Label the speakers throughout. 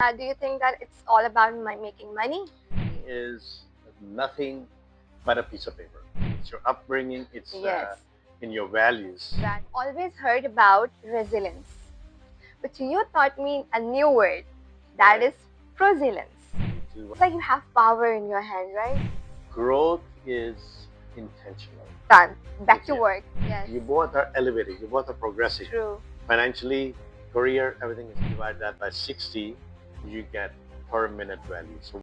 Speaker 1: Do you think that it's all about making money?
Speaker 2: Is nothing but a piece of paper. It's your upbringing, it's
Speaker 1: Yes.
Speaker 2: in your values.
Speaker 1: That always heard about resilience. But you taught me a new word that is prosilience. It's like you have power in your hand, right?
Speaker 2: Growth is intentional.
Speaker 1: Done. Back to work. Yes.
Speaker 2: You both are elevating, you both are progressing.
Speaker 1: True.
Speaker 2: Financially, career, everything is divided that by 60, you get per minute value. So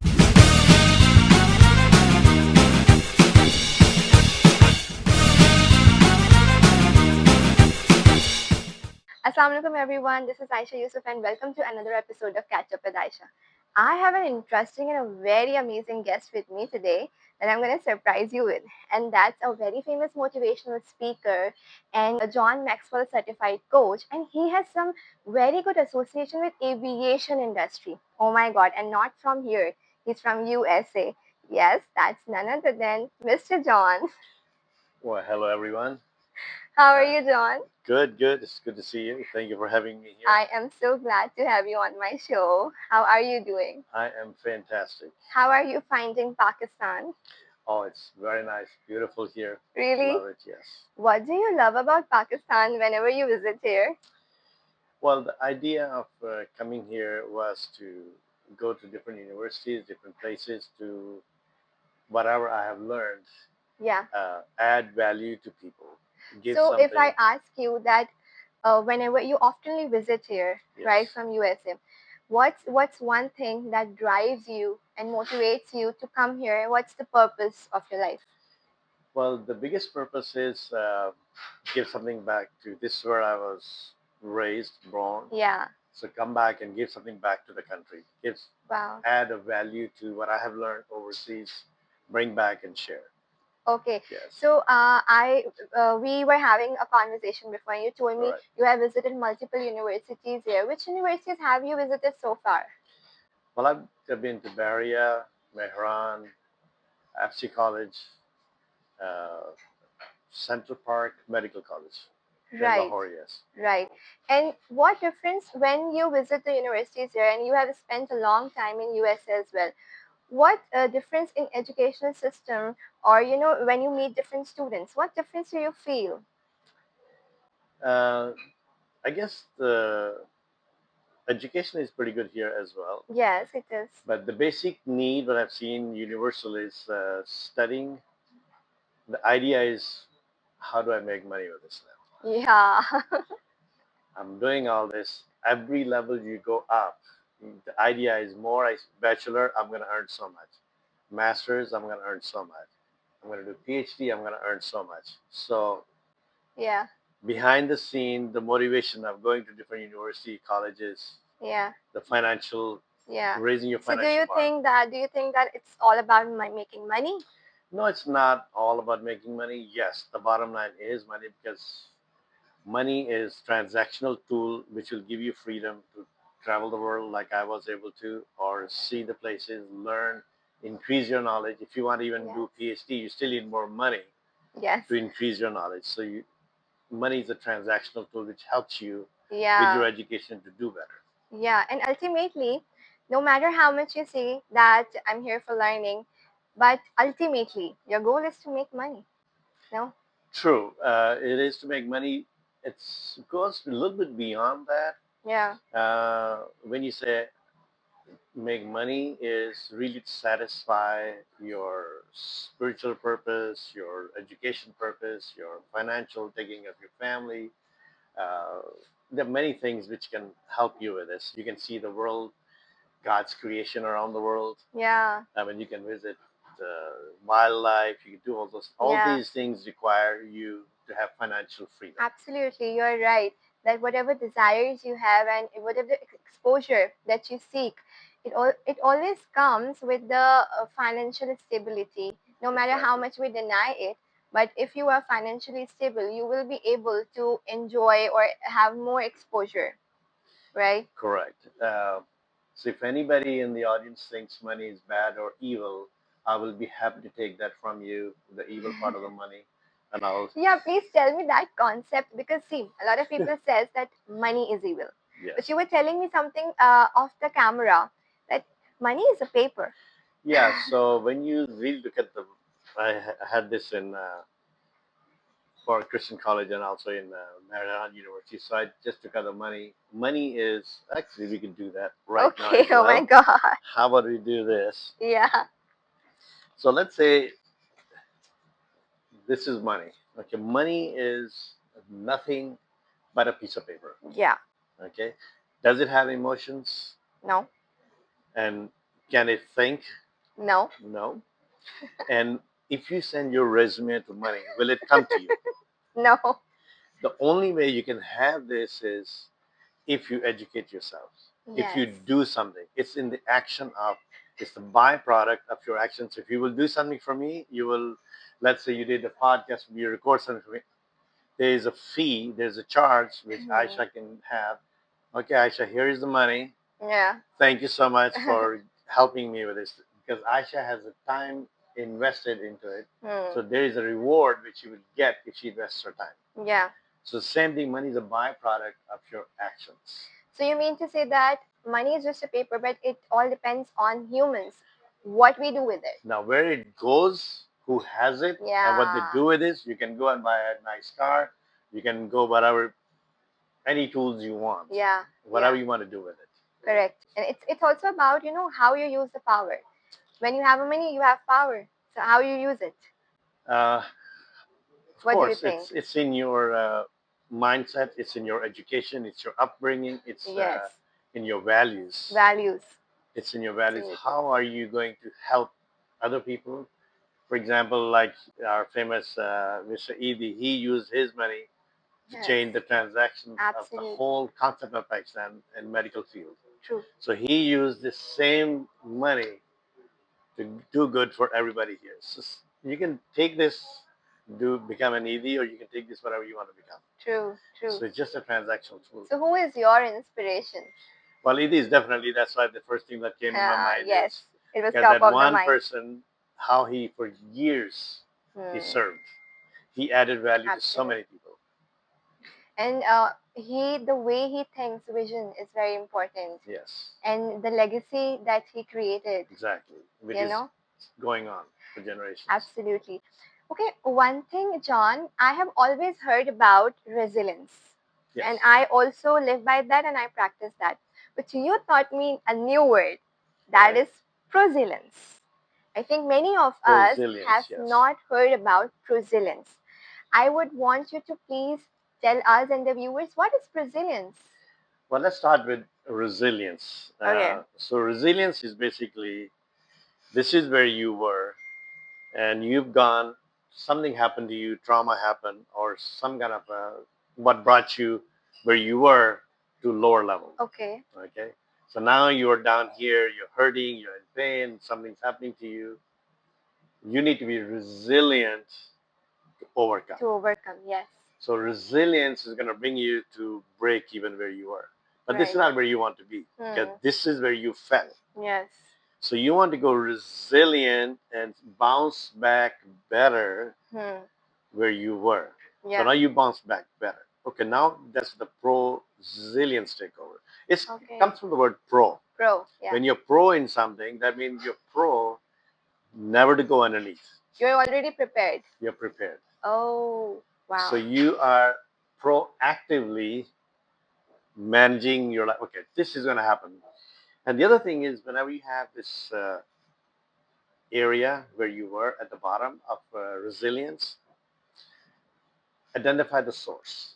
Speaker 1: Assalamualaikum everyone, this is Aisha Yusuf and welcome to another episode of Catch Up with Aisha. I have an interesting and a very amazing guest with me today that I'm going to surprise you with, and that's a very famous motivational speaker and a John Maxwell certified coach, and he has some very good association with aviation industry. Oh my god, and not from here. He's from USA. Yes, that's none other than Mr. John.
Speaker 2: well, hello everyone.
Speaker 1: How are you, John?
Speaker 2: Good, good. It's good to see you. Thank you for having me here.
Speaker 1: I am so glad to have you on my show. How are you doing?
Speaker 2: I am fantastic.
Speaker 1: How are you finding Pakistan?
Speaker 2: Oh, it's very nice, beautiful here.
Speaker 1: Really?
Speaker 2: Love it, yes.
Speaker 1: What do you love about Pakistan whenever you visit here?
Speaker 2: Well, the idea of coming here was to go to different universities, different places to whatever I have learned,
Speaker 1: Yeah.
Speaker 2: add value to people. Give
Speaker 1: So if I
Speaker 2: something.
Speaker 1: ask you that whenever you oftenly visit here, right,
Speaker 2: Yes.
Speaker 1: from USA, what's one thing that drives you and motivates you to come here? What's the purpose of your life?
Speaker 2: Well, the biggest purpose is give something back to this is where I was raised, born.
Speaker 1: Yeah.
Speaker 2: So come back and give something back to the country.
Speaker 1: Wow.
Speaker 2: Add a value to what I have learned overseas, bring back and share.
Speaker 1: Okay.
Speaker 2: Yes.
Speaker 1: So we were having a conversation before. You told me
Speaker 2: Right.
Speaker 1: you have visited multiple universities here. Which universities have you visited so far?
Speaker 2: Well, I've been to Baria, Mehran, FC College, uh, Central Park Medical College in
Speaker 1: Right.
Speaker 2: Lahore, yes.
Speaker 1: Right. And what difference when you visit the universities here and you have spent a long time in US as well? What difference in educational system or when you meet different students, what difference do you feel?
Speaker 2: Uh, I guess the education is pretty good here as well.
Speaker 1: Yes, it is.
Speaker 2: But the basic need that I've seen universal is studying. The idea is how do I make money with this now?
Speaker 1: Yeah.
Speaker 2: I'm doing all this. Every level you go up, the idea is more. Bachelor, I'm going to earn so much. Masters, I'm going to earn so much. I'm going to do PhD, I'm going to earn so much. So
Speaker 1: Yeah.
Speaker 2: behind the scene, the motivation of going to different university colleges,
Speaker 1: Yeah.
Speaker 2: the financial,
Speaker 1: Yeah.
Speaker 2: raising your
Speaker 1: So
Speaker 2: financial bar.
Speaker 1: do you think that it's all about making money?
Speaker 2: No, it's not all about making money. Yes, the bottom line is money because money is transactional tool which will give you freedom to travel the world like I was able to, or see the places, learn, increase your knowledge. If you want to even do PhD, you still need more money
Speaker 1: Yes.
Speaker 2: to increase your knowledge. So money is a transactional tool which helps you with
Speaker 1: Yeah.
Speaker 2: your education to do better.
Speaker 1: Yeah. And ultimately, no matter how much you say that I'm here for learning, but ultimately, your goal is to make money. No?
Speaker 2: True. It is to make money. It goes a little bit beyond that.
Speaker 1: Yeah.
Speaker 2: When you say make money is really to satisfy your spiritual purpose, your education purpose, your financial taking of your family. Uh, there are many things which can help you with this. You can see the world, God's creation around the world.
Speaker 1: Yeah.
Speaker 2: I mean, you can visit wildlife. You can do all those. All these things require you to have financial freedom.
Speaker 1: Absolutely, you're right. That whatever desires you have and whatever exposure that you seek, it always comes with the financial stability. No matter how much we deny it, but if you are financially stable, you will be able to enjoy or have more exposure, right?
Speaker 2: Correct. So if anybody in the audience thinks money is bad or evil, I will be happy to take that from you, the evil part of the money, and I'll.
Speaker 1: Yeah, please tell me that concept because see, a lot of people says that money is evil.
Speaker 2: Yes.
Speaker 1: But you were telling me something off the camera, that money is a paper.
Speaker 2: Yeah. So when you really look at I had this in for Christian college and also in Maryland University. So I just took out the money. Money is actually we can do that right now
Speaker 1: Okay,
Speaker 2: as
Speaker 1: oh my
Speaker 2: well.
Speaker 1: God.
Speaker 2: How about we do this?
Speaker 1: Yeah,
Speaker 2: So let's say this is money. Okay, money is nothing but a piece of paper.
Speaker 1: yeah,
Speaker 2: Okay, does it have emotions?
Speaker 1: no,
Speaker 2: And can it think?
Speaker 1: no,
Speaker 2: No. And if you send your resume to money, will it come to you?
Speaker 1: no.
Speaker 2: The only way you can have this is if you educate yourself, if you
Speaker 1: Yes.
Speaker 2: do something. It's in the action of, it's the byproduct of your actions. If you will do something for me, you will, let's say you did a podcast, you record something for me, there is a fee, there's a charge which Aisha can have. Okay, Aisha, here is the money.
Speaker 1: Yeah.
Speaker 2: Thank you so much for helping me with this because Aisha has the time invested into it. So there is a reward which you will get if she invests her time.
Speaker 1: Yeah.
Speaker 2: So same thing, money is a byproduct of your actions.
Speaker 1: So you mean to say that money is just a paper, but it all depends on humans, what we do with it.
Speaker 2: Now where it goes, who has it, and what they
Speaker 1: Yeah.
Speaker 2: do with this, you can go and buy a nice car. You can go whatever, any tools you want.
Speaker 1: Yeah.
Speaker 2: Whatever
Speaker 1: Yeah.
Speaker 2: you want to do with it.
Speaker 1: Correct. And it's also about, how you use the power. When you have money, you have power. So how you use it?
Speaker 2: Of
Speaker 1: What do you
Speaker 2: course,
Speaker 1: think?
Speaker 2: it's in your mindset, it's in your education, it's your upbringing, it's
Speaker 1: Yes.
Speaker 2: in your values.
Speaker 1: Values.
Speaker 2: It's in your values.
Speaker 1: Absolutely.
Speaker 2: How are you going to help other people? For example, like our famous Mr. Edie, he used his money to
Speaker 1: Yes.
Speaker 2: change the transaction of the
Speaker 1: Absolutely.
Speaker 2: whole concept of Pakistan in medical field.
Speaker 1: True.
Speaker 2: So he used the same money to do good for everybody here. So you can take this, do become an ED, or you can take this whatever you want to become.
Speaker 1: True. True.
Speaker 2: So it's just a transactional tool.
Speaker 1: So who is your inspiration?
Speaker 2: Well, ED is definitely, that's why the first thing that came to my mind
Speaker 1: Yes.
Speaker 2: is
Speaker 1: It was
Speaker 2: because
Speaker 1: top
Speaker 2: that
Speaker 1: of the
Speaker 2: one
Speaker 1: mind.
Speaker 2: person, how he for years he served, he added value to so many people.
Speaker 1: And the way he thinks, vision is very important.
Speaker 2: Yes,
Speaker 1: And the legacy that he created,
Speaker 2: exactly, which
Speaker 1: you
Speaker 2: is
Speaker 1: know,
Speaker 2: going on for generations.
Speaker 1: absolutely. Okay, one thing, John, I have always heard about resilience.
Speaker 2: Yes.
Speaker 1: And I also live by that and I practice that. But you taught me a new word, that
Speaker 2: Right.
Speaker 1: is prosilience. I think many of us
Speaker 2: Prosilience,
Speaker 1: have
Speaker 2: yes.
Speaker 1: not heard about prosilience. I would want you to please tell us and the viewers, what is prosilience?
Speaker 2: Well, let's start with resilience.
Speaker 1: Okay.
Speaker 2: So resilience is basically, this is where you were and you've gone, something happened to you, trauma happened, or some kind of what brought you where you were to lower level.
Speaker 1: Okay.
Speaker 2: Okay. So now you're down here, you're hurting, you're in pain, something's happening to you. You need to be resilient to overcome.
Speaker 1: To overcome, yes.
Speaker 2: So resilience is going to bring you to break even where you are. But this is
Speaker 1: Right.
Speaker 2: not where you want to be. Because this is where you fell.
Speaker 1: Yes.
Speaker 2: So you want to go resilient and bounce back better where you were.
Speaker 1: Yeah.
Speaker 2: So now you bounce back better. Okay, now that's the pro-resilience takeover. It comes from the word pro.
Speaker 1: Pro, yeah.
Speaker 2: When you're pro in something, that means you're pro never to go underneath.
Speaker 1: You're already prepared.
Speaker 2: You're prepared.
Speaker 1: Oh, wow.
Speaker 2: So you are proactively managing your life. Okay, this is going to happen. And the other thing is, whenever you have this area where you were at the bottom of resilience, identify the source.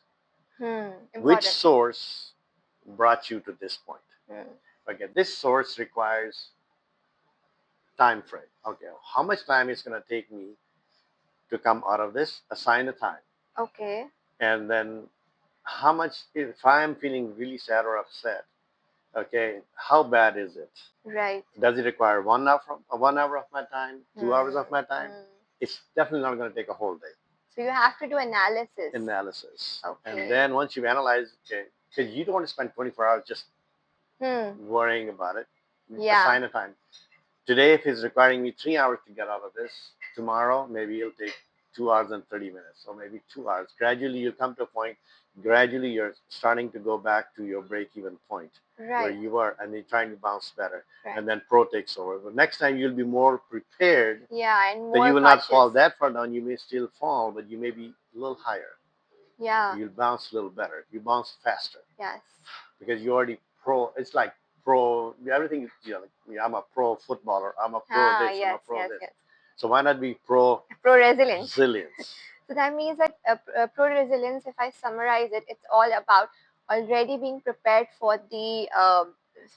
Speaker 2: Which source brought you to this point? Okay, this source requires time frame. Okay, how much time is going to take me to come out of this? Assign a time.
Speaker 1: Okay.
Speaker 2: And then how much, if I'm feeling really sad or upset, okay, how bad is it?
Speaker 1: Right.
Speaker 2: Does it require 1 hour of my time, 2 hours of my time? It's definitely not going to take a whole day.
Speaker 1: So you have to do analysis.
Speaker 2: Okay.
Speaker 1: Okay.
Speaker 2: And then once you've analyzed, okay, because you don't want to spend 24 hours just worrying about it.
Speaker 1: Yeah.
Speaker 2: Assign a time. Today, if it's requiring me 3 hours to get out of this, tomorrow maybe it'll take 2 hours and 30 minutes, or maybe 2 hours. Gradually, you'll come to a point. Gradually, you're starting to go back to your break-even point where
Speaker 1: Right.
Speaker 2: you were, and then trying to bounce better.
Speaker 1: Right.
Speaker 2: And then pro takes over. But next time, you'll be more prepared.
Speaker 1: Yeah, and
Speaker 2: That you
Speaker 1: more
Speaker 2: will not fall
Speaker 1: cautious.
Speaker 2: that far down. You may still fall, but you may be a little higher.
Speaker 1: Yeah.
Speaker 2: You'll bounce a little better. You bounce faster
Speaker 1: Yes.
Speaker 2: because you already pro. It's like pro everything. Like, I'm a pro footballer. I'm a pro
Speaker 1: Ah,
Speaker 2: this. I'm a
Speaker 1: yes,
Speaker 2: pro
Speaker 1: yes,
Speaker 2: this.
Speaker 1: yes.
Speaker 2: So why not be pro
Speaker 1: Pro resilience.
Speaker 2: resilience?
Speaker 1: So that means that pro resilience, if I summarize it, it's all about already being prepared for the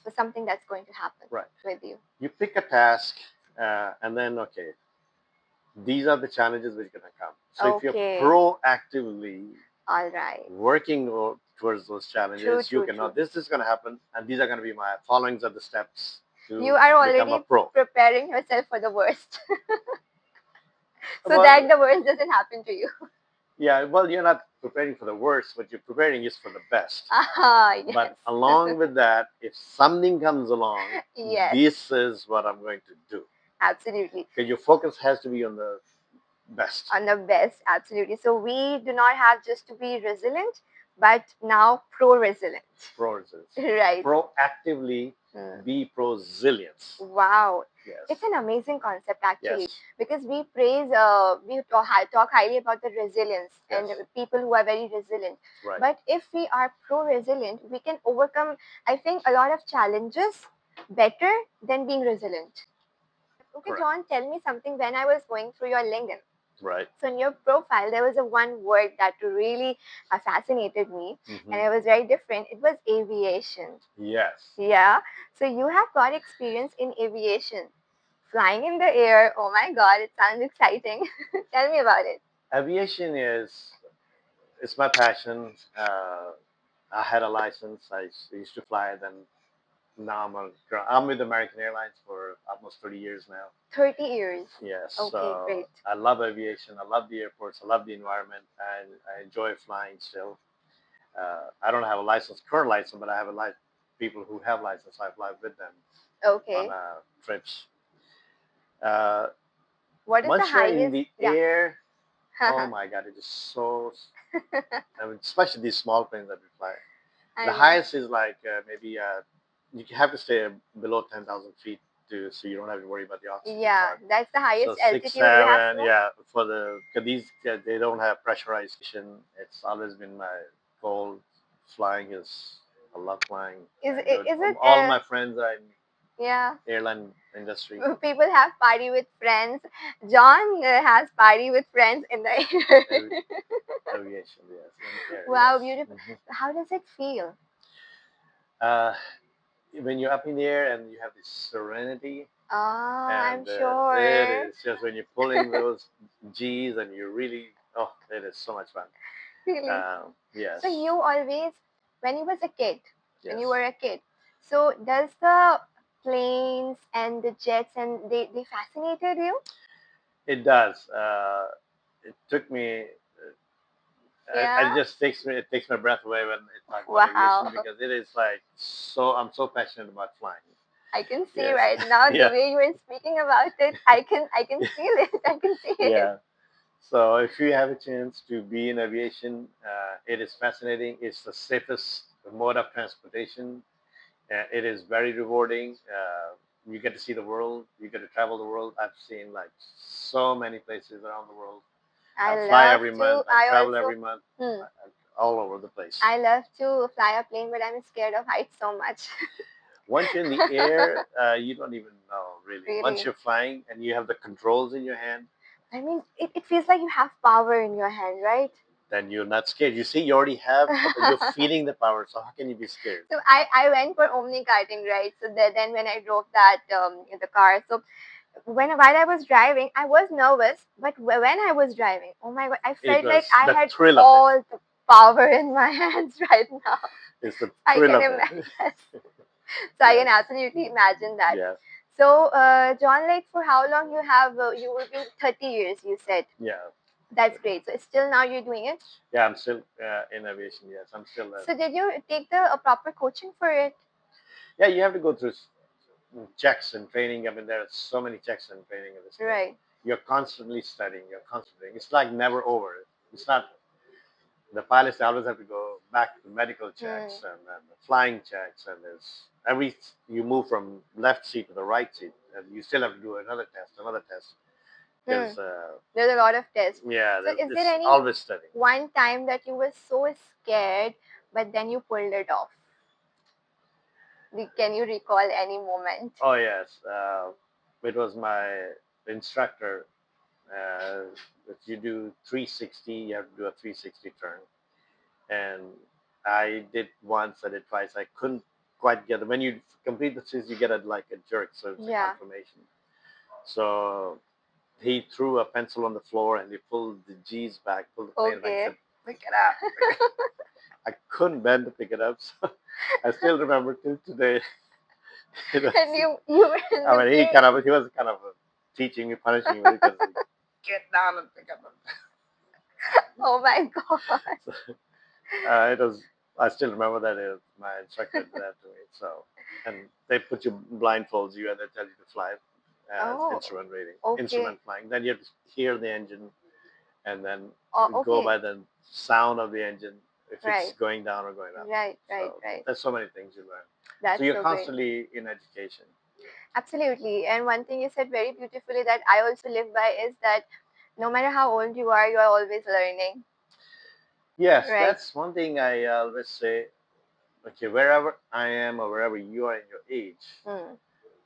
Speaker 1: for something that's going to happen
Speaker 2: Right.
Speaker 1: with you.
Speaker 2: You pick a task, and then okay, these are the challenges which are gonna come. So if you're
Speaker 1: Okay.
Speaker 2: proactively
Speaker 1: All right.
Speaker 2: working towards those
Speaker 1: True,
Speaker 2: challenges, you
Speaker 1: true,
Speaker 2: cannot.
Speaker 1: true.
Speaker 2: This is gonna happen, and these are gonna be my followings are the steps
Speaker 1: You
Speaker 2: to
Speaker 1: are
Speaker 2: become a
Speaker 1: already
Speaker 2: pro.
Speaker 1: preparing yourself for the worst so
Speaker 2: Well,
Speaker 1: that the worst doesn't happen to you.
Speaker 2: yeah, well, you're not preparing for the worst. What you're preparing is for the best.
Speaker 1: Ah,
Speaker 2: But
Speaker 1: yes.
Speaker 2: along with that, if something comes along,
Speaker 1: Yes,
Speaker 2: this is what I'm going to do.
Speaker 1: absolutely.
Speaker 2: Because your focus has to be on the best.
Speaker 1: On the best, absolutely. So we do not have just to be resilient, but now pro-resilient.
Speaker 2: Pro-resilience.
Speaker 1: Right.
Speaker 2: Proactively be pro-resilience.
Speaker 1: Wow.
Speaker 2: Yes.
Speaker 1: It's an amazing concept actually,
Speaker 2: Yes.
Speaker 1: because we praise, we talk highly about the resilience and
Speaker 2: Yes.
Speaker 1: people who are very resilient.
Speaker 2: Right.
Speaker 1: But if we are pro-resilient, we can overcome, I think, a lot of challenges better than being resilient. Okay,
Speaker 2: Correct.
Speaker 1: John, tell me something. When I was going through your LinkedIn,
Speaker 2: Right.
Speaker 1: so in your profile, there was a one word that really fascinated me,
Speaker 2: Mm-hmm.
Speaker 1: and it was very different. It was aviation.
Speaker 2: Yes.
Speaker 1: Yeah. So you have got experience in aviation, flying in the air. Oh my God, it sounds exciting. Tell me about it.
Speaker 2: Aviation is it's my passion. I had a license. I used to fly. Then now I'm with American Airlines for almost 30 years now.
Speaker 1: 30 years.
Speaker 2: Yes.
Speaker 1: Okay,
Speaker 2: So
Speaker 1: great.
Speaker 2: I love aviation. I love the airports. I love the environment, and I enjoy flying still. I don't have a license, current license, but I have a people who have license. I fly with them on
Speaker 1: Okay.
Speaker 2: trips. Uh,
Speaker 1: What is the
Speaker 2: Once you're in
Speaker 1: highest?
Speaker 2: the
Speaker 1: Yeah.
Speaker 2: air, oh my God, it is so. I mean, especially these small planes that we fly.
Speaker 1: I
Speaker 2: The
Speaker 1: know.
Speaker 2: highest is like maybe you have to stay below 10,000 feet so you don't have to worry about the oxygen
Speaker 1: Yeah,
Speaker 2: part.
Speaker 1: that's the
Speaker 2: So
Speaker 1: highest
Speaker 2: six,
Speaker 1: altitude you have
Speaker 2: seven,
Speaker 1: flown.
Speaker 2: yeah. For the cause these they don't have pressurization. It's always been my goal. Flying is I love flying.
Speaker 1: Is
Speaker 2: I
Speaker 1: it?
Speaker 2: enjoy it.
Speaker 1: Is it?
Speaker 2: All my friends are in
Speaker 1: Yeah.
Speaker 2: airline industry.
Speaker 1: People have party with friends. John has party with friends in the air.
Speaker 2: Aviation, yes, in air,
Speaker 1: Wow,
Speaker 2: yes.
Speaker 1: beautiful. How does it feel?
Speaker 2: Uh, when you're up in the air and you have this serenity,
Speaker 1: Ah, I'm
Speaker 2: and it
Speaker 1: sure.
Speaker 2: is just when you're pulling those G's and you really, oh, it is so much fun.
Speaker 1: Really.
Speaker 2: Yes,
Speaker 1: So you always, when you was a kid, when
Speaker 2: yes,
Speaker 1: you were a kid, so does the planes and the jets and they fascinated you?
Speaker 2: it does. It took me.
Speaker 1: Yeah.
Speaker 2: It just takes my breath away when it talks about aviation
Speaker 1: Wow.
Speaker 2: because it is like so. I'm so passionate about flying.
Speaker 1: I can see
Speaker 2: Yes,
Speaker 1: right now the
Speaker 2: yeah,
Speaker 1: way you are speaking about it. I can feel it. I can see it.
Speaker 2: yeah. So if you have a chance to be in aviation, it is fascinating. It's the safest mode of transportation. It is very rewarding. You get to see the world. You get to travel the world. I've seen like so many places around the world.
Speaker 1: I
Speaker 2: I fly
Speaker 1: love
Speaker 2: every
Speaker 1: to.
Speaker 2: month. I
Speaker 1: I
Speaker 2: travel
Speaker 1: also.
Speaker 2: every month,
Speaker 1: Hmm.
Speaker 2: all over the place.
Speaker 1: I love to fly a plane, but I'm scared of heights so much.
Speaker 2: Once you're in the air, you don't even know really. Once
Speaker 1: Really.
Speaker 2: you're flying and you have the controls in your hand,
Speaker 1: I mean, it feels like you have power in your hand, right?
Speaker 2: then you're not scared. You see, you already have. You're feeling the power. So how can you be scared?
Speaker 1: So I went for omni karting, right? So then when I drove that in the car, so while I was driving, I was nervous, but when I was driving, oh my God, I
Speaker 2: It
Speaker 1: felt like
Speaker 2: was
Speaker 1: I
Speaker 2: the
Speaker 1: had
Speaker 2: thrill of it.
Speaker 1: all the power in my hands right now.
Speaker 2: It's the
Speaker 1: I
Speaker 2: thrill
Speaker 1: can
Speaker 2: of it.
Speaker 1: imagine. Yes. So I can
Speaker 2: Yes.
Speaker 1: absolutely imagine that.
Speaker 2: Yes.
Speaker 1: So, John, like for how long you have? You will be 30 years. You said
Speaker 2: Yeah.
Speaker 1: that's great. So still now you're doing it.
Speaker 2: Yeah. I'm still in aviation. Yes. I'm still.
Speaker 1: So did you take the proper coaching for it?
Speaker 2: Yeah. You have to go through checks and training. I mean, there are so many checks and training in this thing.
Speaker 1: Right.
Speaker 2: You're constantly studying. You're constantly. It's like never over. It's not. The pilots always have to go back to medical
Speaker 1: Hmm.
Speaker 2: checks and the flying checks, and there's every you move from left seat to the right seat, and you still have to do another test,
Speaker 1: Hmm.
Speaker 2: because
Speaker 1: There's a lot of tests.
Speaker 2: yeah,
Speaker 1: So is there
Speaker 2: it's
Speaker 1: any
Speaker 2: always studying.
Speaker 1: one time that you were so scared, but then you pulled it off? Can you recall any moment?
Speaker 2: Oh yes, it was my instructor. If you do 360, you have to do a 360 turn, and I did once, I did twice. I couldn't quite get it. When you complete the 360, you get a like a jerk, so it's a
Speaker 1: Yeah.
Speaker 2: confirmation. So he threw a pencil on the floor and he pulled the G's back, pulled the plane back, and
Speaker 1: Okay.
Speaker 2: said, "Pick it up." I couldn't bend to pick it up, so I still remember till today. It was,
Speaker 1: And you were in
Speaker 2: I
Speaker 1: the
Speaker 2: mean,
Speaker 1: plane.
Speaker 2: he was kind of teaching me, punishing me because like, get down and pick up.
Speaker 1: Oh my god.
Speaker 2: So, it was. I still remember that my instructor did that to me. So, and they put you blindfolds you and they tell you to fly
Speaker 1: Oh,
Speaker 2: instrument reading,
Speaker 1: okay.
Speaker 2: instrument flying. Then you have to hear the engine and then
Speaker 1: Oh,
Speaker 2: go
Speaker 1: okay.
Speaker 2: by the sound of the engine if it's
Speaker 1: Right.
Speaker 2: going down or going up.
Speaker 1: Right, right,
Speaker 2: So
Speaker 1: right.
Speaker 2: there's so many things you learn. So
Speaker 1: That's
Speaker 2: you're
Speaker 1: so great.
Speaker 2: constantly in education.
Speaker 1: Absolutely. And one thing you said very beautifully that I also live by is that no matter how old you are always learning.
Speaker 2: Yes,
Speaker 1: Right.
Speaker 2: that's one thing I always say. Okay, wherever I am or wherever you are in your age,
Speaker 1: Mm.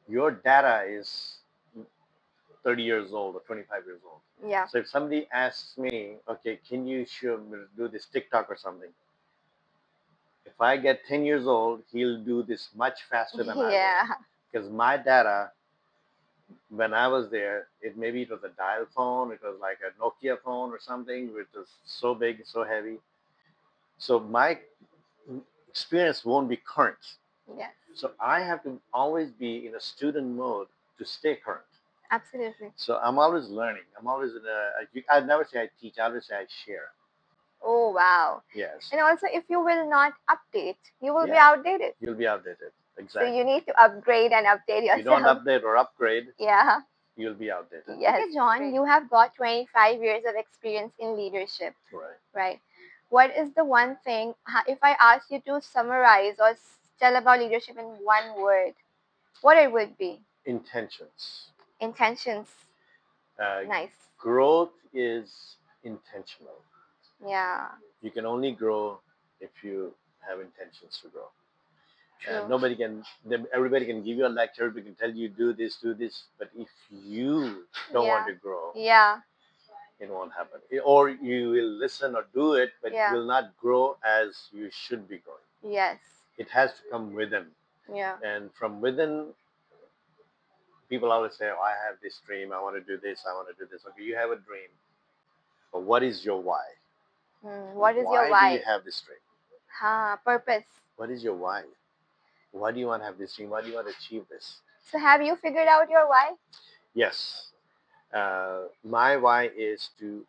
Speaker 2: your data is 30 years old or 25 years old.
Speaker 1: Yeah.
Speaker 2: So if somebody asks me, okay, can you show me do this TikTok or something? If I get 10 years old, he'll do this much faster than I will.
Speaker 1: Yeah.
Speaker 2: Because my data, when I was there, maybe it was a dial phone, it was like a Nokia phone or something, which was so big, so heavy. So my experience won't be current.
Speaker 1: Yes.
Speaker 2: So I have to always be in a student mode to stay current.
Speaker 1: Absolutely.
Speaker 2: So I'm always learning. I'm always in a. I never say I teach. I always say I share.
Speaker 1: Oh wow.
Speaker 2: Yes.
Speaker 1: And also if you will not update, you will be
Speaker 2: Yeah.
Speaker 1: outdated.
Speaker 2: You'll be outdated.
Speaker 1: So you
Speaker 2: Exactly.
Speaker 1: need to upgrade and update
Speaker 2: If you don't
Speaker 1: yourself.
Speaker 2: update or upgrade,
Speaker 1: Yeah.
Speaker 2: you'll be outdated.
Speaker 1: Yes. Okay, John,
Speaker 2: Great.
Speaker 1: you have got 25 years of experience in leadership,
Speaker 2: Right.
Speaker 1: right? What is the one thing, if I ask you to summarize or tell about leadership in one word, what it would be?
Speaker 2: Intentions.
Speaker 1: Intentions.
Speaker 2: Uh,
Speaker 1: Nice.
Speaker 2: Growth is intentional.
Speaker 1: Yeah,
Speaker 2: You can only grow if you have intentions to grow. And
Speaker 1: true.
Speaker 2: everybody can give you a lecture, we can tell you do this, but if you don't want
Speaker 1: Yeah.
Speaker 2: to grow,
Speaker 1: Yeah.
Speaker 2: it won't happen. Or you will listen or do it, but
Speaker 1: Yeah.
Speaker 2: will not grow as you should be growing.
Speaker 1: Yes.
Speaker 2: It has to come within.
Speaker 1: Yeah.
Speaker 2: And from within, people always say, oh, I have this dream, I want to do this, I want to do this. Okay, you have a dream, but what is your why?
Speaker 1: What is your
Speaker 2: Why do you
Speaker 1: why?
Speaker 2: have this dream?
Speaker 1: Purpose.
Speaker 2: What is your why? Why do you want to have this dream? Why do you want to achieve this?
Speaker 1: So have you figured out your why?
Speaker 2: Yes. My why is to,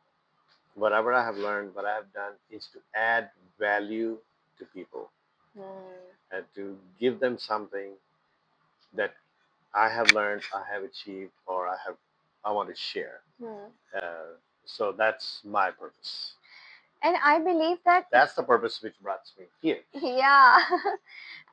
Speaker 2: whatever I have learned, what I have done is to add value to people
Speaker 1: Hmm.
Speaker 2: and to give them something that I have learned, I have achieved, or I want to share.
Speaker 1: Hmm.
Speaker 2: Uh, so that's my purpose.
Speaker 1: And I believe that
Speaker 2: That's the purpose which brought me here.
Speaker 1: yeah,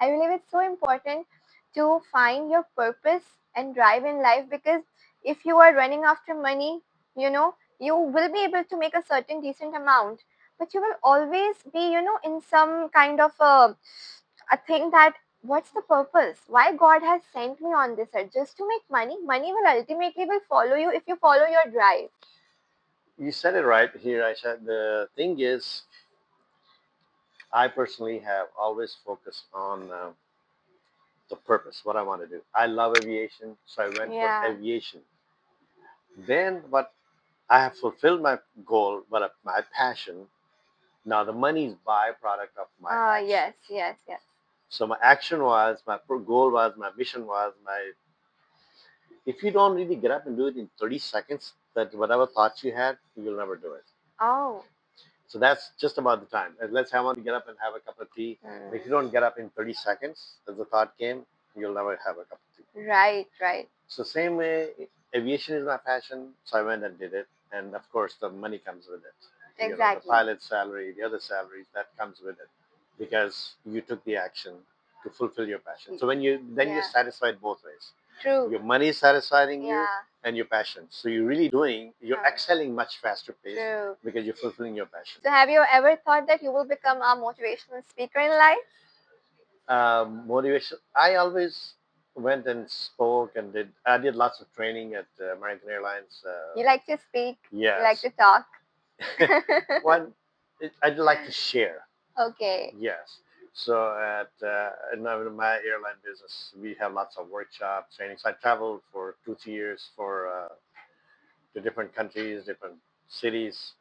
Speaker 1: I believe it's so important to find your purpose and drive in life because if you are running after money, you will be able to make a certain decent amount, but you will always be, in some kind of a thing that what's the purpose? Why God has sent me on this earth just to make money? Money will ultimately will follow you if you follow your drive.
Speaker 2: You said it right here, Aisha. The thing is, I personally have always focused on the purpose, what I want to do. I love aviation, so I went for
Speaker 1: Yeah.
Speaker 2: aviation. Then, what I have fulfilled my goal, but my passion. Now, the money is byproduct of my action.
Speaker 1: Yes, yes, yes.
Speaker 2: So my action was, my goal was, my mission was, my. If you don't really get up and do it in 30 seconds, that whatever thoughts you had, you'll never do it.
Speaker 1: Oh.
Speaker 2: So that's just about the time. And let's say I want to get up and have a cup of tea.
Speaker 1: Mm.
Speaker 2: If you don't get up in 30 seconds, as the thought came, you'll never have a cup of tea.
Speaker 1: Right, right.
Speaker 2: So same way, aviation is my passion, so I went and did it. And of course, the money comes with it. The
Speaker 1: Exactly.
Speaker 2: pilot's salary, the other salaries, that comes with it because you took the action to fulfill your passion. So then you're
Speaker 1: Yeah.
Speaker 2: satisfied both ways.
Speaker 1: True.
Speaker 2: Your money is satisfying you
Speaker 1: Yeah.
Speaker 2: and your passion. So you're excelling much faster pace
Speaker 1: True.
Speaker 2: because you're fulfilling your passion.
Speaker 1: So, have you ever thought that you will become a motivational speaker in life?
Speaker 2: Motivation. I always went and spoke and I did lots of training at American Airlines.
Speaker 1: You like to speak, you like
Speaker 2: Yes.
Speaker 1: to talk.
Speaker 2: One, I'd like to share.
Speaker 1: Okay.
Speaker 2: Yes. So in my airline business, we have lots of workshops, trainings. I traveled for 2 3 years to different countries, different cities,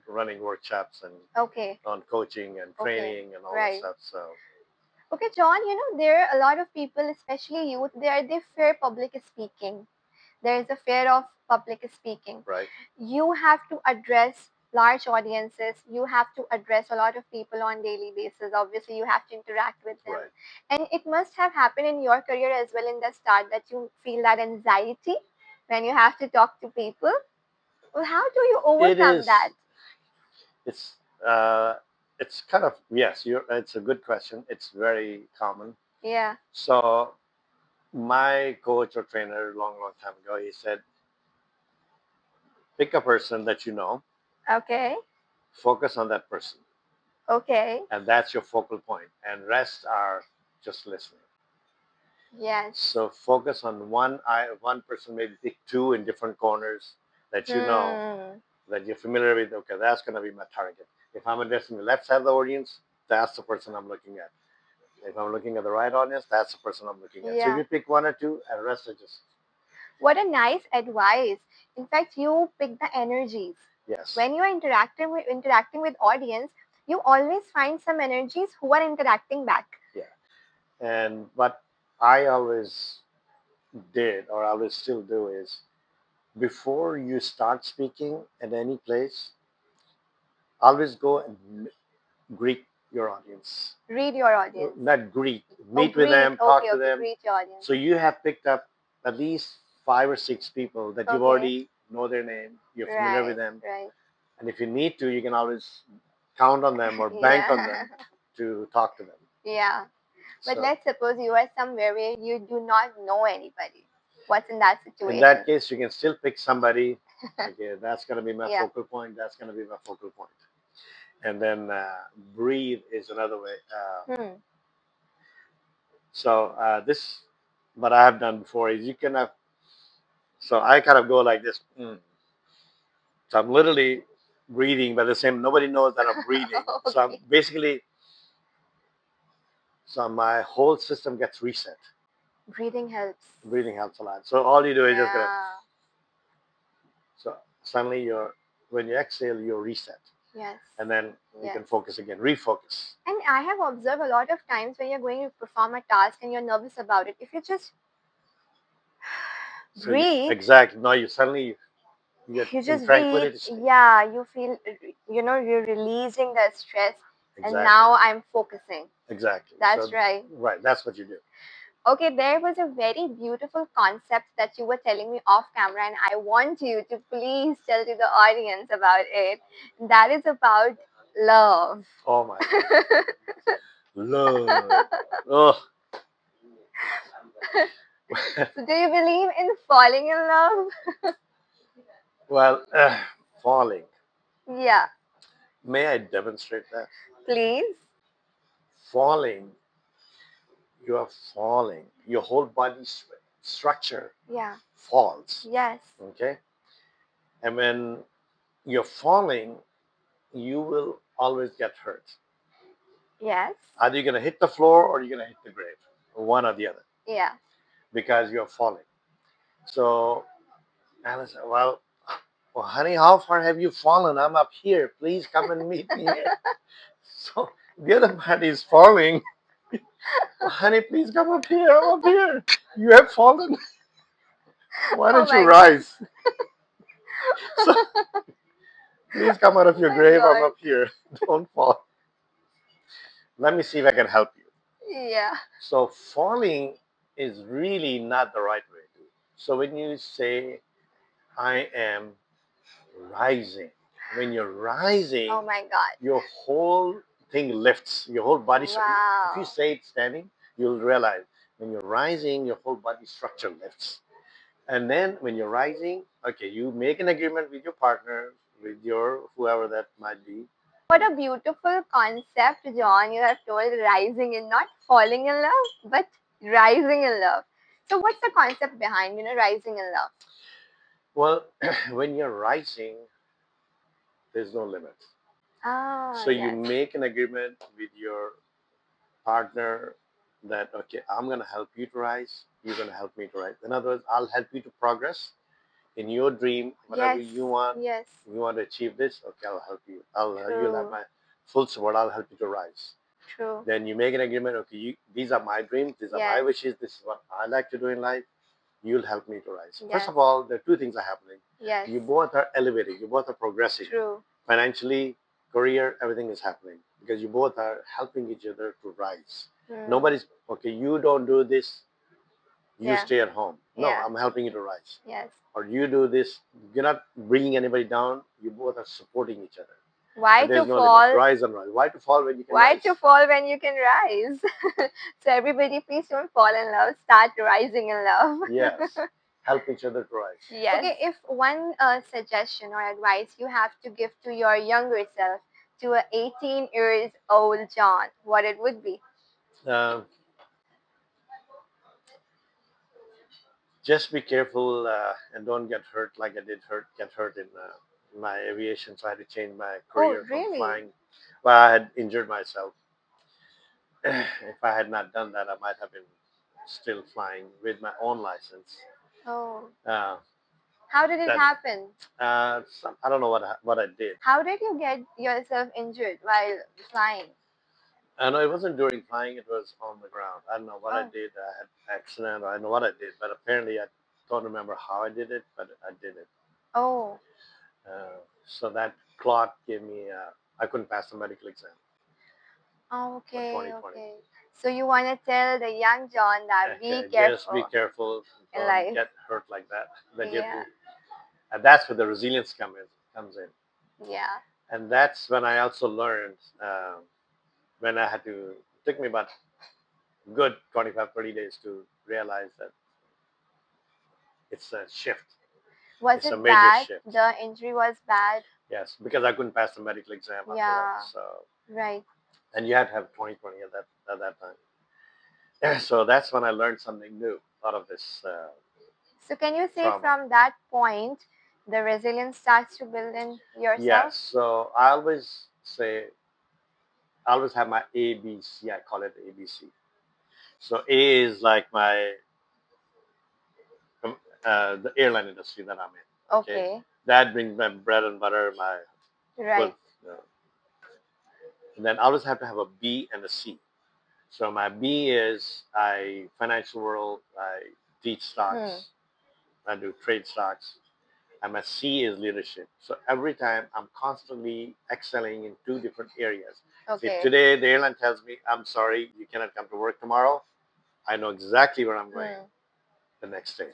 Speaker 2: running workshops and
Speaker 1: Okay.
Speaker 2: on coaching and
Speaker 1: Okay.
Speaker 2: training and all that
Speaker 1: Right.
Speaker 2: stuff. So
Speaker 1: Okay, John, there are a lot of people, especially youth, they fear public speaking. There is a fear of public speaking.
Speaker 2: right,
Speaker 1: You have to address large audiences. You have to address a lot of people on daily basis. Obviously, you have to interact with them.
Speaker 2: right.
Speaker 1: And it must have happened in your career as well in the start that you feel that anxiety when you have to talk to people. Well, how do you
Speaker 2: It
Speaker 1: overcome
Speaker 2: is.
Speaker 1: that?
Speaker 2: It's uh, it's kind of yes. It's a good question. It's very common.
Speaker 1: Yeah.
Speaker 2: So my coach or trainer, long time ago, he said, pick a person that you know,
Speaker 1: Okay.
Speaker 2: focus on that person,
Speaker 1: Okay.
Speaker 2: and that's your focal point, and rest are just listening.
Speaker 1: Yes.
Speaker 2: So focus on one person, maybe pick two in different corners that you know
Speaker 1: Hmm.
Speaker 2: that you're familiar with. Okay, that's going to be my target. If I'm addressing the left side of the audience, that's the person I'm looking at. If I'm looking at the right audience, that's the person I'm looking at. So if
Speaker 1: Yeah.
Speaker 2: you pick one or two, and the rest are just
Speaker 1: What a nice advice. In fact, you pick the energies.
Speaker 2: yes,
Speaker 1: When you are interacting with audience, you always find some energies who are interacting back.
Speaker 2: yeah. And what I always did, or I always still do, is before you start speaking at any place, always go and greet your audience.
Speaker 1: Read your audience.
Speaker 2: Not greet,
Speaker 1: Oh,
Speaker 2: meet with
Speaker 1: greet.
Speaker 2: them, talk
Speaker 1: Okay,
Speaker 2: to
Speaker 1: okay,
Speaker 2: them.
Speaker 1: greet your audience.
Speaker 2: So you have picked up at least 5 or 6 people that you've
Speaker 1: Okay.
Speaker 2: already know their name, you're familiar with
Speaker 1: Right,
Speaker 2: them,
Speaker 1: right.
Speaker 2: and if you need to, you can always count on them or bank on
Speaker 1: Yeah.
Speaker 2: them to talk to them.
Speaker 1: Yeah. But
Speaker 2: So
Speaker 1: let's suppose you are somewhere where you do not know anybody. What's in that
Speaker 2: in
Speaker 1: situation?
Speaker 2: that case, you can still pick somebody. Okay, that's going to be my
Speaker 1: Yeah.
Speaker 2: focal point. That's going to be my focal point. And then breathe is another way.
Speaker 1: Hmm.
Speaker 2: So this, what I have done before is you can have. So I kind of go like this. So I'm literally breathing, but at the same nobody knows that I'm breathing. So I'm
Speaker 1: Okay.
Speaker 2: basically, so my whole system gets reset.
Speaker 1: Breathing helps.
Speaker 2: Breathing helps a lot. So all you do is just gonna.
Speaker 1: Yeah.
Speaker 2: So suddenly when you exhale, you're reset,
Speaker 1: Yes.
Speaker 2: and then you
Speaker 1: Yes.
Speaker 2: can focus again, refocus.
Speaker 1: And I have observed a lot of times when you're going to perform a task and you're nervous about it, if you just
Speaker 2: So you,
Speaker 1: breathe,
Speaker 2: exactly. Now you suddenly you get
Speaker 1: you
Speaker 2: in
Speaker 1: just breathe,
Speaker 2: tranquility state.
Speaker 1: yeah, you feel, you're releasing the stress, and
Speaker 2: Exactly.
Speaker 1: now I'm focusing.
Speaker 2: Exactly.
Speaker 1: That's
Speaker 2: So
Speaker 1: right.
Speaker 2: right, that's what you do.
Speaker 1: Okay, there was a very beautiful concept that you were telling me off camera, and I want you to please tell to the audience about it. That is about love.
Speaker 2: Oh my God, love. Oh,
Speaker 1: So, do you believe in falling in love?
Speaker 2: well, falling.
Speaker 1: Yeah,
Speaker 2: May I demonstrate that?
Speaker 1: please.
Speaker 2: Falling, you are falling. Your whole body structure
Speaker 1: Yeah,
Speaker 2: falls.
Speaker 1: yes,
Speaker 2: Okay, and when you're falling, you will always get hurt.
Speaker 1: yes,
Speaker 2: Either you're gonna hit the floor or you're gonna hit the grave, one or the other,
Speaker 1: yeah.
Speaker 2: because you're falling. So Alice said, well, honey, how far have you fallen? I'm up here. Please come and meet me here. So the other party is falling. Well, honey, please come up here. I'm up here. You have fallen. Why
Speaker 1: Oh
Speaker 2: don't you
Speaker 1: my god.
Speaker 2: rise? So please come out of
Speaker 1: Oh
Speaker 2: your
Speaker 1: my
Speaker 2: grave. I'm
Speaker 1: god.
Speaker 2: up here. Don't fall. Let me see if I can help you.
Speaker 1: Yeah.
Speaker 2: So falling is really not the right way to. So when you say I am rising. When you're rising,
Speaker 1: Oh my God.
Speaker 2: your whole thing lifts, your whole body. If you
Speaker 1: Wow.
Speaker 2: say it standing, you'll realize when you're rising, your whole body structure lifts. And then when you're rising, okay, you make an agreement with your partner, with your whoever that might be.
Speaker 1: What a beautiful concept, John. You have told rising and not falling in love, but rising in love. So, what's the concept behind, rising in love?
Speaker 2: Well, when you're rising, there's no limits.
Speaker 1: Ah,
Speaker 2: So you
Speaker 1: yes.
Speaker 2: make an agreement with your partner that, okay, I'm going to help you to rise, you're going to help me to rise. In other words, I'll help you to progress in your dream, whatever
Speaker 1: Yes,
Speaker 2: you
Speaker 1: yes.
Speaker 2: want to achieve this. Okay, I'll help you. You'll have
Speaker 1: True,
Speaker 2: my full support. I'll help you to rise.
Speaker 1: true.
Speaker 2: Then you make an agreement. Okay, these are my dreams. These are my
Speaker 1: Yes,
Speaker 2: wishes. This is what I like to do in life. You'll help me to rise. First
Speaker 1: yes,
Speaker 2: of all, there are two things are happening.
Speaker 1: yes.
Speaker 2: You both are elevating. You both are progressing
Speaker 1: True.
Speaker 2: financially, career, everything is happening because you both are helping each other to rise.
Speaker 1: Hmm.
Speaker 2: Nobody's okay. You don't do this. You
Speaker 1: Yeah,
Speaker 2: stay at home. No,
Speaker 1: yeah,
Speaker 2: I'm helping you to rise.
Speaker 1: yes.
Speaker 2: Or you do this. You're not bringing anybody down. You both are supporting each other.
Speaker 1: Why
Speaker 2: And
Speaker 1: to
Speaker 2: there's no limit.
Speaker 1: fall?
Speaker 2: Rise and rise. Why to fall when you can
Speaker 1: Why to
Speaker 2: rise?
Speaker 1: fall when you can rise? So, everybody, please don't fall in love. Start rising in love.
Speaker 2: Yes. Help each other to rise.
Speaker 1: Yes. Okay, if one suggestion or advice you have to give to your younger self, to a 18 years old John, what it would be?
Speaker 2: Um, just be careful and don't get hurt like I did get hurt in my aviation. So I had to change my
Speaker 1: Oh,
Speaker 2: career from
Speaker 1: really?
Speaker 2: flying. Well, I had injured myself. If I had not done that, I might have been still flying with my own license.
Speaker 1: Oh,
Speaker 2: Uh,
Speaker 1: how did it
Speaker 2: that
Speaker 1: happen?
Speaker 2: I don't know what I did.
Speaker 1: How did you get yourself injured while flying?
Speaker 2: I know it wasn't during flying; it was on the ground. I don't know what I
Speaker 1: Oh,
Speaker 2: did. I had accident. Or I know what I did, but apparently I don't remember how I did it, but I did it.
Speaker 1: oh,
Speaker 2: So that clot gave me. I couldn't pass the medical exam for
Speaker 1: okay,
Speaker 2: 2020.
Speaker 1: okay. So you want to tell the young John that be
Speaker 2: Okay, just be
Speaker 1: careful
Speaker 2: careful.
Speaker 1: in
Speaker 2: Don't
Speaker 1: life.
Speaker 2: get hurt like that. That you have
Speaker 1: Yeah,
Speaker 2: to, and that's where the resilience comes in.
Speaker 1: yeah.
Speaker 2: And that's when I also learned when I had to. It took me about good 25, 30 days to realize that it's a shift.
Speaker 1: Was
Speaker 2: It's a
Speaker 1: it
Speaker 2: major
Speaker 1: bad?
Speaker 2: shift.
Speaker 1: The injury was bad?
Speaker 2: Yes, because I couldn't pass the medical exam after that.
Speaker 1: Yeah,
Speaker 2: So,
Speaker 1: right.
Speaker 2: and you had to have 2020 at that time. So that's when I learned something new out of this
Speaker 1: So can you say
Speaker 2: trauma.
Speaker 1: from that point, the resilience starts to build in yourself?
Speaker 2: Yes. So I always say, I always have my ABC. I call it ABC. So A is like my the airline industry that I'm in. Okay,
Speaker 1: Okay,
Speaker 2: that brings my bread and butter, my food.
Speaker 1: right.
Speaker 2: And then I always have to have a B and a C. So my B is I financial world. I teach
Speaker 1: Hmm.
Speaker 2: stocks. I do trade stocks. And my C is leadership. So every time I'm constantly excelling in two different areas. So if
Speaker 1: Okay.
Speaker 2: today the airline tells me, I'm sorry, you cannot come to work tomorrow, I know exactly where I'm going
Speaker 1: Hmm.
Speaker 2: the next day.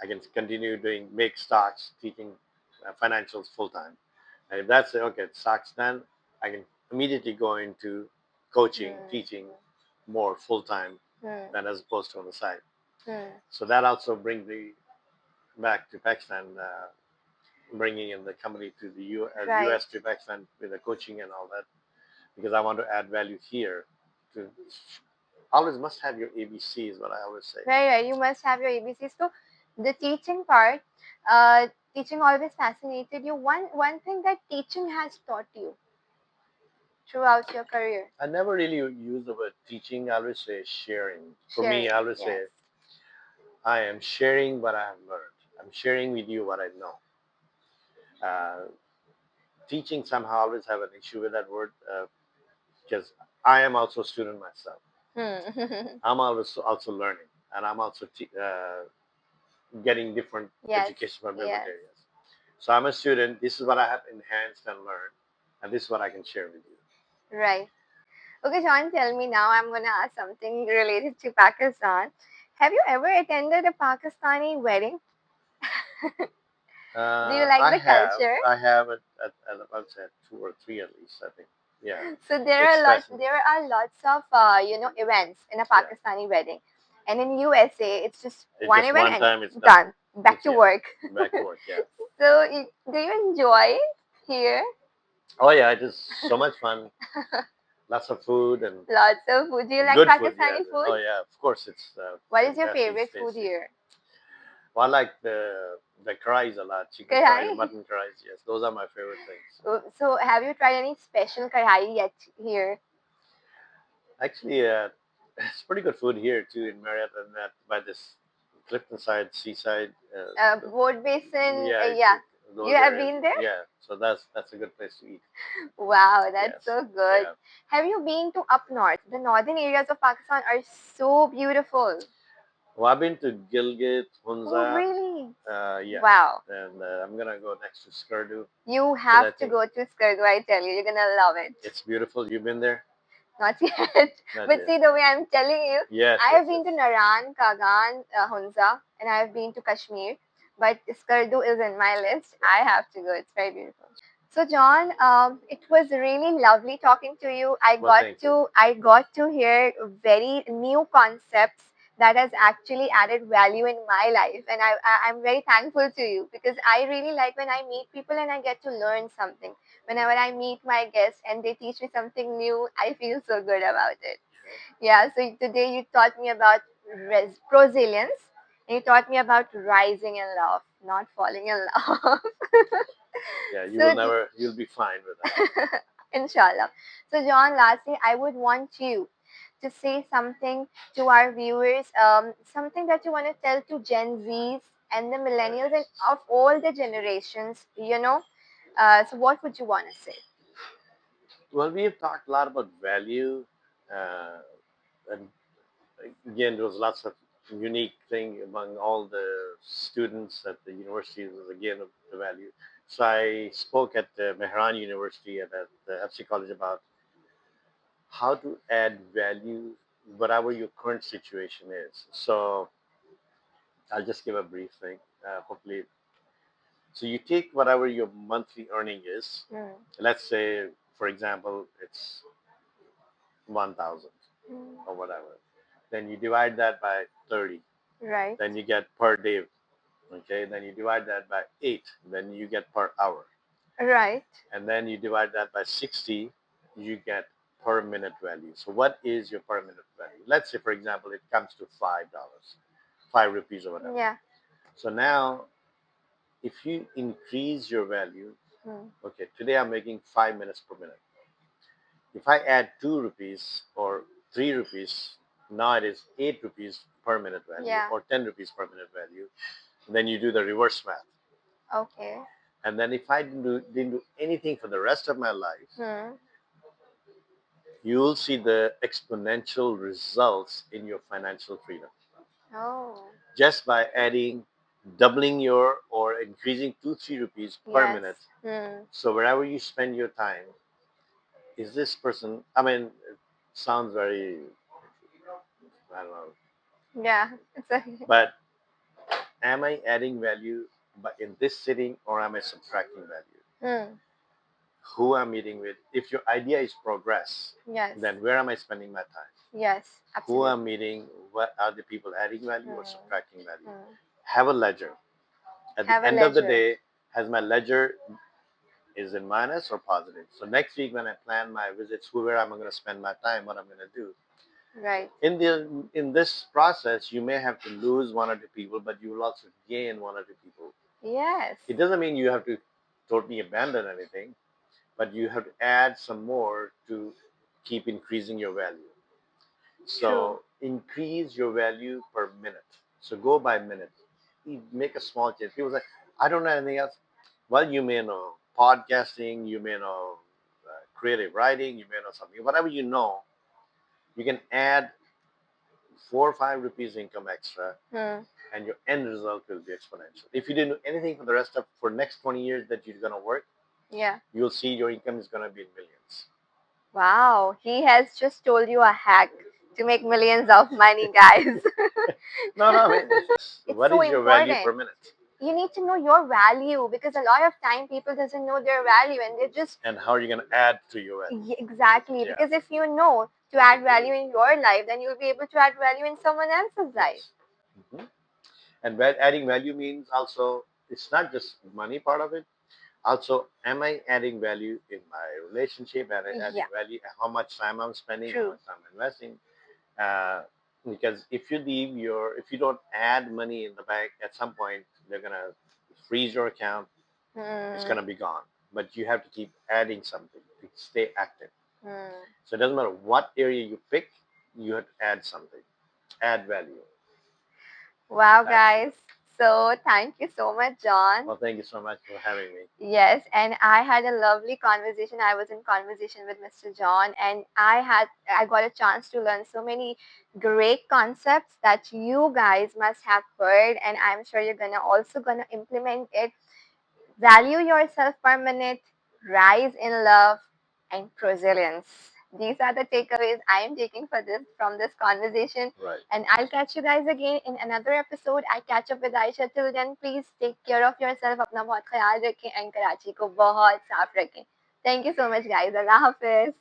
Speaker 2: I can continue doing make stocks, teaching financials full time. And if that's it, okay, stocks done, I can immediately go into coaching,
Speaker 1: Hmm.
Speaker 2: teaching more full time
Speaker 1: Hmm.
Speaker 2: than as opposed to on the side.
Speaker 1: Hmm.
Speaker 2: So that also brings me back to Pakistan, bringing in the company to the
Speaker 1: Right.
Speaker 2: US to Pakistan with the coaching and all that, because I want to add value here. To always must have your ABC is what I always say.
Speaker 1: Right, right. You must have your ABC. So the teaching part, teaching always fascinated you. One thing that teaching has taught you throughout your career.
Speaker 2: I never really use the word teaching. I always say sharing. For me,
Speaker 1: Sharing.
Speaker 2: I always
Speaker 1: Yes.
Speaker 2: say I am sharing what I have learned. I'm sharing with you what I know. Uh, Teaching somehow I always have an issue with that word because I am also a student myself.
Speaker 1: Hmm.
Speaker 2: I'm always also learning, and I'm also getting different
Speaker 1: Yes.
Speaker 2: education from different
Speaker 1: Yes.
Speaker 2: areas. So I'm a student. This is what I have enhanced and learned, and this is what I can share with you.
Speaker 1: Right. Okay, John, tell me now. I'm gonna ask something related to Pakistan. Have you ever attended a Pakistani wedding? Do you like
Speaker 2: I
Speaker 1: the
Speaker 2: have,
Speaker 1: culture?
Speaker 2: I have at about say two or three at least. I think. Yeah,
Speaker 1: So there
Speaker 2: it's
Speaker 1: are lots.
Speaker 2: fascinating.
Speaker 1: There are lots of events in a
Speaker 2: Yeah,
Speaker 1: Pakistani wedding, and in USA it's just
Speaker 2: it's
Speaker 1: one
Speaker 2: just
Speaker 1: event
Speaker 2: one
Speaker 1: and
Speaker 2: time. It's done.
Speaker 1: done. Back
Speaker 2: It's
Speaker 1: to
Speaker 2: yeah,
Speaker 1: work.
Speaker 2: back to work. Yeah.
Speaker 1: So do you enjoy it here?
Speaker 2: Oh yeah, it is so much fun. Lots of food and
Speaker 1: Lots of food. Do you like
Speaker 2: good food. Yeah.
Speaker 1: Pakistani food?
Speaker 2: Oh yeah, of course it's
Speaker 1: What is your
Speaker 2: fantastic. It's
Speaker 1: favorite food
Speaker 2: tasty.
Speaker 1: here?
Speaker 2: Well, I like the curries a lot. Chicken curry, the
Speaker 1: Kadhai.
Speaker 2: mutton curries. Yes, those are my favorite things.
Speaker 1: So have you tried any special kadhai yet here?
Speaker 2: Actually, it's pretty good food here too in Marriott and that by this Clifton side, seaside.
Speaker 1: Boat Basin.
Speaker 2: Yeah,
Speaker 1: Yeah. You
Speaker 2: those
Speaker 1: have
Speaker 2: areas.
Speaker 1: been there?
Speaker 2: Yeah, so that's a good place to eat.
Speaker 1: Wow, that's
Speaker 2: Yes.
Speaker 1: so good.
Speaker 2: Yeah.
Speaker 1: Have you been to up north? The northern areas of Pakistan are so beautiful.
Speaker 2: Well, I've been to Gilgit,
Speaker 1: Oh,
Speaker 2: Hunza.
Speaker 1: really?
Speaker 2: Yeah,
Speaker 1: Wow.
Speaker 2: and I'm gonna go next to Skardu
Speaker 1: You
Speaker 2: because I
Speaker 1: have to
Speaker 2: think
Speaker 1: go to Skardu, I tell you. You're gonna love it.
Speaker 2: it's beautiful. You've been there?
Speaker 1: Not yet.
Speaker 2: Not
Speaker 1: But
Speaker 2: yet.
Speaker 1: see, the way I'm telling you,
Speaker 2: Yes,
Speaker 1: I
Speaker 2: yes,
Speaker 1: have been
Speaker 2: yes.
Speaker 1: to Naran, Kagan, Hunza, and I have been to Kashmir. But Skardu is in my list. I have to go. It's very beautiful. So John, it was really lovely talking to you.
Speaker 2: Well, thank you.
Speaker 1: I got to hear very new concepts that has actually added value in my life, and I'm very thankful to you because I really like when I meet people and I get to learn something. Whenever I meet my guests and they teach me something new, I feel so good about it. Yeah. So today you taught me about prosilience, and you taught me about rising in love, not falling in love.
Speaker 2: Yeah, you will
Speaker 1: So
Speaker 2: never. You'll be fine with that.
Speaker 1: Inshallah. So, John, lastly, I would want you to say something to our viewers, something that you want to tell to Gen Zs and the millennials and of all the generations, So, what would you want to say?
Speaker 2: Well, we have talked a lot about value, uh, and again, there was lots of unique thing among all the students at the university. Was again the value. So I spoke at the Mehran University and at the FC College about how to add value, whatever your current situation is. So I'll just give a brief thing. Hopefully, so you take whatever your monthly earning is.
Speaker 1: Mm.
Speaker 2: Let's say, for example, it's 1,000
Speaker 1: Mm.
Speaker 2: or whatever. Then you divide that by 30.
Speaker 1: Right.
Speaker 2: Then you get per day. Okay. Then you divide that by 8. Then you get per hour.
Speaker 1: Right.
Speaker 2: And then you divide that by 60. You get per minute value. So what is your per minute value? Let's say, for example, it comes to $5, 5 rupees or whatever.
Speaker 1: Yeah.
Speaker 2: So now, if you increase your value,
Speaker 1: Mm.
Speaker 2: okay, today I'm making 5 minutes per minute. If I add 2 rupees or 3 rupees, now it is 8 rupees per minute value
Speaker 1: Yeah.
Speaker 2: or 10 rupees per minute value. And then you do the reverse math.
Speaker 1: Okay.
Speaker 2: And then if I didn't do anything for the rest of my life,
Speaker 1: Hmm.
Speaker 2: you'll see the exponential results in your financial freedom
Speaker 1: Oh.
Speaker 2: just by adding, doubling your or increasing 2 3 rupees per
Speaker 1: Yes.
Speaker 2: minute.
Speaker 1: Hmm.
Speaker 2: So wherever you spend your time, is this person? I mean, it sounds very, I don't know,
Speaker 1: Yeah. It's a.
Speaker 2: but am I adding value but in this sitting or am I subtracting value?
Speaker 1: Hmm.
Speaker 2: Who I'm meeting with. If your idea is progress,
Speaker 1: Yes.
Speaker 2: then where am I spending my time?
Speaker 1: Yes.
Speaker 2: Who
Speaker 1: Absolutely.
Speaker 2: I'm meeting, what are the people adding value or
Speaker 1: Hmm.
Speaker 2: subtracting value?
Speaker 1: Hmm.
Speaker 2: Have a ledger. At the
Speaker 1: Have a
Speaker 2: end of the
Speaker 1: ledger.
Speaker 2: day, has my ledger is in minus or positive? So next week when I plan my visits, where am I going to spend my time, what I'm going to do?
Speaker 1: Right.
Speaker 2: In this process, you may have to lose one or two people, but you will also gain one or two people.
Speaker 1: Yes.
Speaker 2: It doesn't mean you have to totally abandon anything, but you have to add some more to keep increasing your value.
Speaker 1: True.
Speaker 2: So increase your value per minute. So go by minute. You make a small change. People say, I don't know anything else. Well, you may know podcasting, you may know creative writing, you may know something. Whatever you know, you can add 4 or 5 rupees income extra,
Speaker 1: Hmm.
Speaker 2: and your end result will be exponential. If you didn't do anything for the rest of for next 20 years that you're gonna work,
Speaker 1: Yeah.
Speaker 2: you'll see your income is gonna be in millions.
Speaker 1: Wow. He has just told you a hack to make millions of money, guys.
Speaker 2: No, no, I mean,
Speaker 1: It's
Speaker 2: what
Speaker 1: so
Speaker 2: is your value per
Speaker 1: important.
Speaker 2: minute?
Speaker 1: you need to know your value, because a lot of time people doesn't know their value and they just
Speaker 2: And how are you going to add to your value?
Speaker 1: exactly,
Speaker 2: Yeah.
Speaker 1: because if you know to add value in your life, then you'll be able to add value in someone else's life.
Speaker 2: Yes. Hmm. And adding value means also it's not just money part of it. Also, am I adding value in my relationship? Am I adding
Speaker 1: Yeah,
Speaker 2: value? How much time I'm spending? How
Speaker 1: true.
Speaker 2: much time I'm investing? Uh, because if you don't add money in the bank, at some point they're gonna freeze your account. It's
Speaker 1: Hmm.
Speaker 2: gonna be gone. But you have to keep adding something to stay active.
Speaker 1: Hmm.
Speaker 2: So it doesn't matter what area you pick, you have to add something, add value.
Speaker 1: Wow,
Speaker 2: Absolutely.
Speaker 1: guys. So thank you so much, John.
Speaker 2: Well, thank you so much for having me.
Speaker 1: Yes, and I had a lovely conversation. I was in conversation with Mr. John, and I got a chance to learn so many great concepts that you guys must have heard, and I'm sure you're gonna implement it. Value yourself per minute, rise in love, and prosilience. These are the takeaways I am taking for this from this conversation.
Speaker 2: Right.
Speaker 1: And I'll catch you guys again in another episode. I catch up with Aisha. Till then, please take care of yourself. अपना बहुत ख्याल रखें and Karachi को बहुत साफ रखें. Thank you so much, guys. Allah Hafiz.